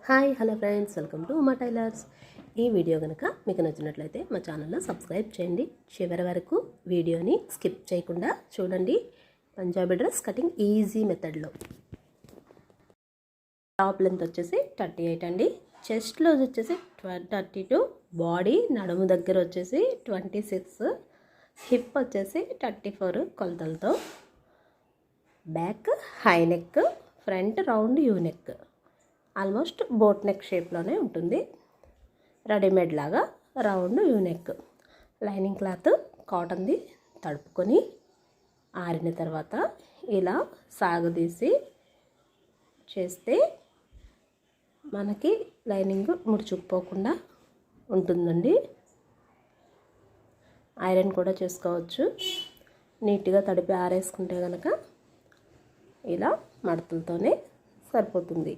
Hi hello friends, welcome to Uma tailors. ఈ video కనుక మీకు నచ్చినట్లయితే మా ఛానల్లో సబ్స్క్రైబ్ చేయండి. చివరి వరకు వీడియోని స్కిప్ చేయకుండా చూడండి. పంజాబీ డ్రెస్ కటింగ్ ఈజీ మెథడ్లో. టాప్ లెంత్ వచ్చేసి 38 అండి. చెస్ట్ లూజ్ వచ్చేసి 32, బాడీ నడుము దగ్గర వచ్చేసి 26, హిప్ వచ్చేసి 34 కొలతలతో, back high neck, front round U neck, almost boat neck షేప్లోనే ఉంటుంది. రెడీమేడ్ లాగా round U neck. Lining cloth కాటన్ది తడుపుకొని ఆరిన తర్వాత ఇలా సాగదీసి చేస్తే మనకి లైనింగ్ ముడుచుకుపోకుండా ఉంటుందండి. ఐరన్ కూడా చేసుకోవచ్చు. నీట్గా తడిపి ఆరేసుకుంటే కనుక ఇలా మడతలతోనే సరిపోతుంది.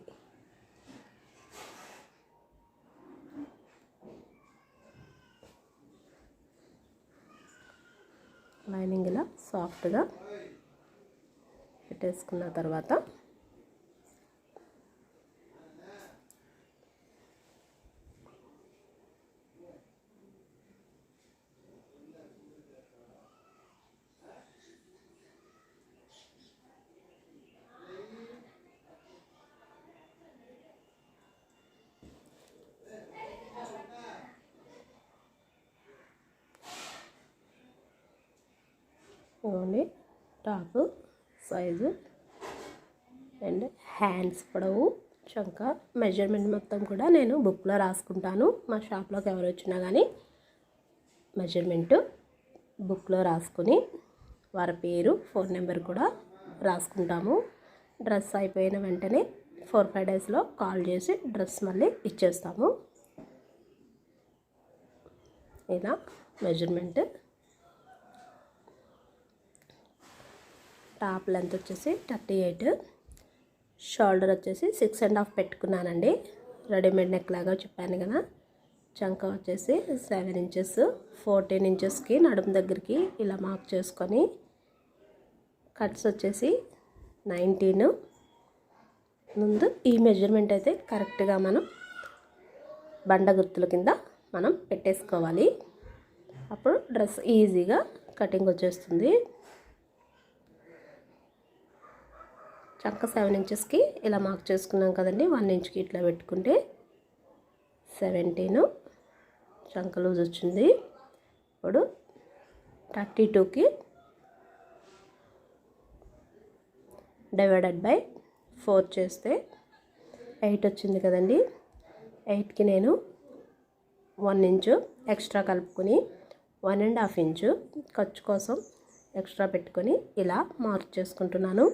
లైనింగ్ ఇలా సాఫ్ట్గా పెట్టేసుకున్న తర్వాత ఇవ్వండి టాప్ సైజు అండ్ హ్యాండ్స్ పొడవు, చంక మెజర్మెంట్ మొత్తం కూడా నేను బుక్లో రాసుకుంటాను. మా షాప్లోకి ఎవరు వచ్చినా కానీ మెజర్మెంట్ బుక్లో రాసుకుని వారి పేరు, ఫోన్ నెంబర్ కూడా రాసుకుంటాము. డ్రెస్ అయిపోయిన వెంటనే 4-5 డేస్లో కాల్ చేసి డ్రెస్ మళ్ళీ ఇచ్చేస్తాము. ఇలా మెజర్మెంట్. టాప్ లెంత్ వచ్చేసి 38, షోల్డర్ వచ్చేసి 6.5 పెట్టుకున్నానండి. రెడీమేడ్ నెక్ లాగా చెప్పాను కదా. చంక వచ్చేసి 7 ఇంచెస్, 14 ఇంచెస్కి నడుము దగ్గరికి ఇలా మార్క్ చేసుకొని, కట్స్ వచ్చేసి 19. ముందు ఈ మెజర్మెంట్ అయితే కరెక్ట్గా మనం బండ గుర్తుల కింద మనం పెట్టేసుకోవాలి. అప్పుడు డ్రెస్ ఈజీగా కటింగ్ వచ్చేస్తుంది. చక్క 7 ఇంచెస్కి ఇలా మార్క్ చేసుకున్నాం కదండి. 1 ఇంచ్కి ఇట్లా పెట్టుకుంటే 17 చంక లూజ్ వచ్చింది. ఇప్పుడు 32కి డివైడెడ్ బై 4 చేస్తే 8 వచ్చింది కదండి. 8కి నేను 1 ఇంచు ఎక్స్ట్రా కలుపుకొని 1.5 ఇంచు ఖర్చు కోసం ఎక్స్ట్రా పెట్టుకొని ఇలా మార్క్ చేసుకుంటున్నాను.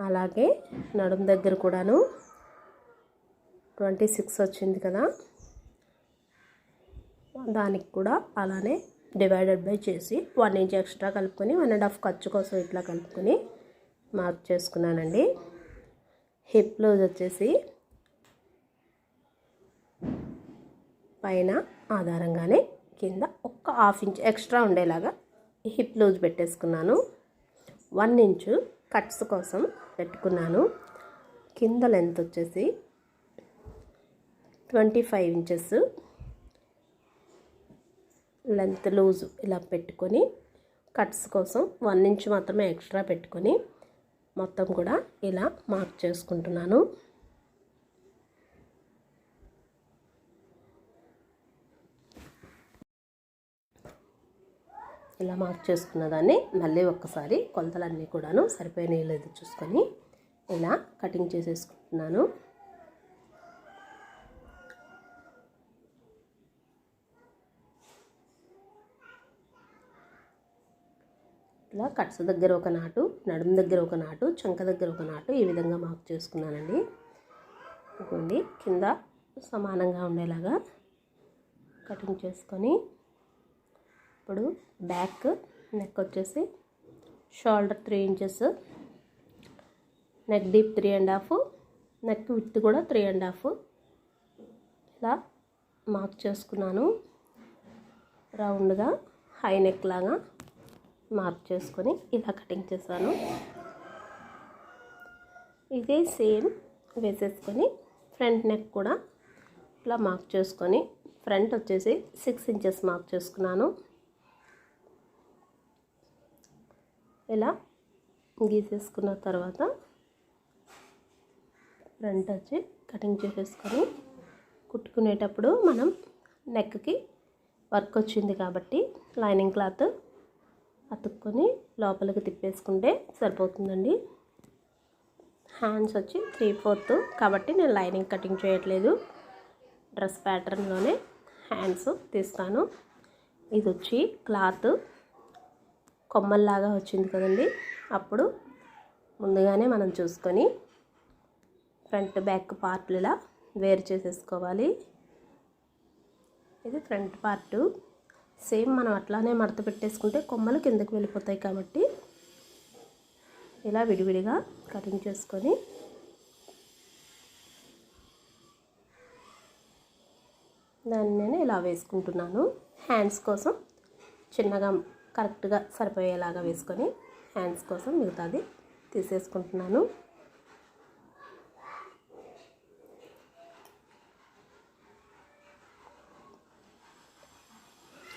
అలాగే నడుము దగ్గర కూడాను 26 వచ్చింది కదా, దానికి కూడా అలానే డివైడెడ్ బై చేసి 1 ఇంచ్ ఎక్స్ట్రా కలుపుకొని 1.5 ఖర్చు కోసం ఇట్లా కలుపుకొని మార్క్ చేసుకున్నానండి. హిప్ లూజ్ వచ్చేసి పైన ఆధారంగానే కింద 1/2 ఇంచ్ ఎక్స్ట్రా ఉండేలాగా హిప్ లూజ్ పెట్టేసుకున్నాను. 1 ఇంచు కట్స్ కోసం పెట్టుకున్నాను. కింద లెంత్ వచ్చేసి 25 ఇంచెస్ లెంత్ లూజ్ ఇలా పెట్టుకొని కట్స్ కోసం 1 ఇంచ్ మాత్రమే ఎక్స్ట్రా పెట్టుకొని మొత్తం కూడా ఇలా మార్క్ చేసుకుంటున్నాను. ఇలా మార్క్ చేసుకున్న దాన్ని మళ్ళీ ఒక్కసారి కొలతలన్నీ కూడాను సరిపోయినాయి లేదు చూసుకొని ఇలా కటింగ్ చేసేసుకుంటున్నాను. ఇలా కట్స్ దగ్గర ఒక నాటు, నడుము దగ్గర ఒక నాటు, చంక దగ్గర ఒక నాటు ఈ విధంగా మార్క్ చేసుకున్నానండి. ఇదిగోండి కింద సమానంగా ఉండేలాగా కటింగ్ చేసుకొని, ఇప్పుడు బ్యాక్ నెక్ వచ్చేసి shoulder 3 inches, neck deep 3.5, neck width కూడా 3.5 ఇలా మార్క్ చేసుకున్నాను. రౌండ్గా హై నెక్ లాగా మార్క్ చేసుకొని ఇలా కటింగ్ చేశాను. ఇదే సేమ్ వేసేసుకొని ఫ్రంట్ నెక్ కూడా ఇలా మార్క్ చేసుకొని ఫ్రంట్ వచ్చేసి 6 ఇంచెస్ మార్క్ చేసుకున్నాను. ఇలా గీసేసుకున్న తర్వాత ఫ్రంట్ వచ్చి కటింగ్ చేసేసుకొని కుట్టుకునేటప్పుడు మనం నెక్కి వర్క్ వచ్చింది కాబట్టి లైనింగ్ క్లాత్ అతుక్కొని లోపలికి తిప్పేసుకుంటే సరిపోతుందండి. హ్యాండ్స్ వచ్చి 3/4 కాబట్టి నేను లైనింగ్ కటింగ్ చేయట్లేదు, డ్రెస్ ప్యాటర్న్లోనే హ్యాండ్స్ తీస్తాను. ఇది వచ్చి క్లాత్ కొమ్మల్లాగా వచ్చింది కదండి, అప్పుడు ముందుగానే మనం చూసుకొని ఫ్రంట్ బ్యాక్ పార్ట్లు ఇలా వేరు చేసేసుకోవాలి. ఇది ఫ్రంట్ పార్టు. సేమ్ మనం అట్లానే మడత పెట్టేసుకుంటే కొమ్మలు కిందకి వెళ్ళిపోతాయి కాబట్టి ఇలా విడివిడిగా కటింగ్ చేసుకొని దాన్ని నేను ఇలా వేసుకుంటున్నాను. హ్యాండ్స్ కోసం చిన్నగా కరెక్ట్గా సరిపోయేలాగా వేసుకొని హ్యాండ్స్ కోసం మిగతాది తీసేసుకుంటున్నాను.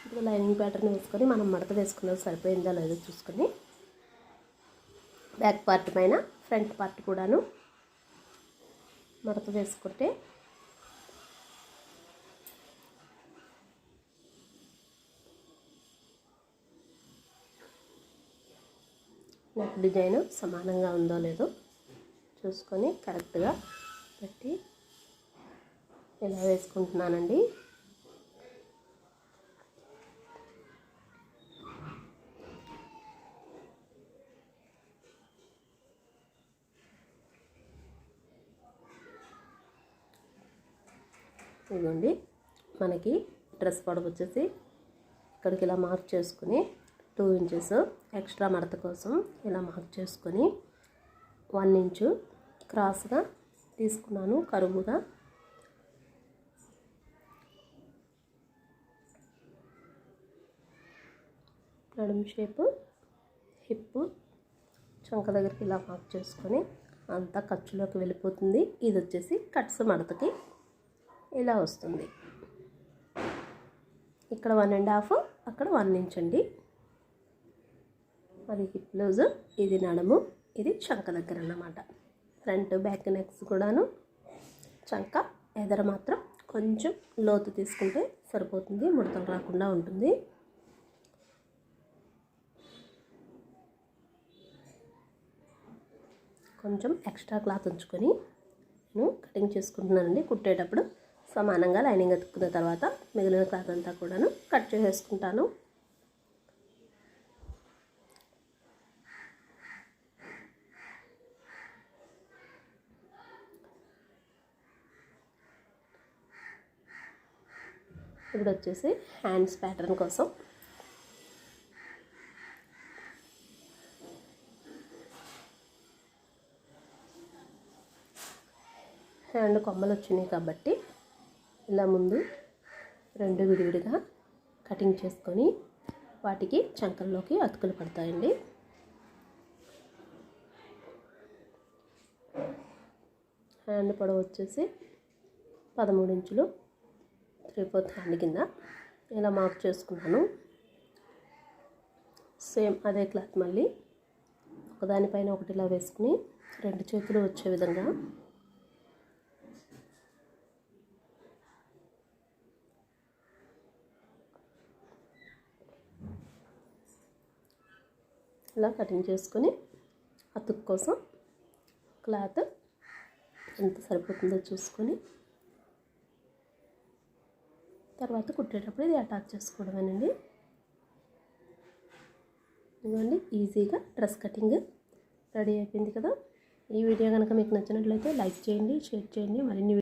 ఇప్పుడు లైనింగ్ ప్యాటర్న్ వేసుకొని మనం మడత వేసుకున్నది సరిపోయిందా లేదో చూసుకొని బ్యాక్ పార్ట్ పైన ఫ్రంట్ పార్ట్ కూడాను మడత వేసుకుంటే నెక్ డిజైన్ సమానంగా ఉందో లేదో చూసుకొని కరెక్ట్గా పెట్టి ఇలా వేసుకుంటున్నానండి. ఇదిగోండి, మనకి డ్రెస్ పొడవు వచ్చేసి ఇక్కడికి ఇలా మార్క్ చేసుకుని 2 ఇంచెస్ ఎక్స్ట్రా మడత కోసం ఇలా మార్క్ చేసుకొని 1 ఇంచు క్రాస్గా తీసుకున్నాను కరువుగా. నడుము షేపు, హిప్, చంక దగ్గరికి ఇలా మార్క్ చేసుకొని అంతా ఖర్చులోకి వెళ్ళిపోతుంది. ఇది వచ్చేసి కట్స్ మడతకి ఇలా వస్తుంది. ఇక్కడ 1.5, అక్కడ 1 ఇంచ్ అండి. అది హిప్ లూజ్, ఇది నడుము, ఇది చంక దగ్గర అన్నమాట. ఫ్రంట్ బ్యాక్ నెక్స్ కూడాను చంక ఎదర మాత్రం కొంచెం లోతు తీసుకుంటే సరిపోతుంది, ముడతలు రాకుండా ఉంటుంది. కొంచెం ఎక్స్ట్రా క్లాత్ ఉంచుకొని నేను కటింగ్ చేసుకుంటున్నానండి. కుట్టేటప్పుడు సమానంగా లైనింగ్ అతుక్కున్న తర్వాత మిగిలిన క్లాత్ అంతా కూడాను కట్ చేసేసుకుంటాను. ఇప్పుడు వచ్చేసి హ్యాండ్స్ ప్యాటర్న్ కోసం హ్యాండ్ కొమ్మలు వచ్చినాయి కాబట్టి ఇలా ముందు 2 విడివిడిగా కటింగ్ చేసుకొని వాటికి చంకల్లోకి అతుకులు పడతాయండి. హ్యాండ్ పొడవు వచ్చేసి 13 ఇంచులు 3/4 హ్యాండ్ కింద ఇలా మార్క్ చేసుకున్నాను. సేమ్ అదే క్లాత్ మళ్ళీ ఒకదానిపైన ఒకటి ఇలా వేసుకుని 2 చేతులు వచ్చే విధంగా ఇలా కటింగ్ చేసుకొని అతుకు కోసం క్లాత్ ఎంత సరిపోతుందో చూసుకొని తర్వాత కుట్టేటప్పుడు ఇది అటాచ్ చేసుకోవడమేనండి. ఇదిగోండి, ఈజీగా డ్రెస్ కటింగ్ రెడీ అయిపోయింది కదా. ఈ వీడియో కనుక మీకు నచ్చినట్లయితే లైక్ చేయండి, షేర్ చేయండి. మరిన్ని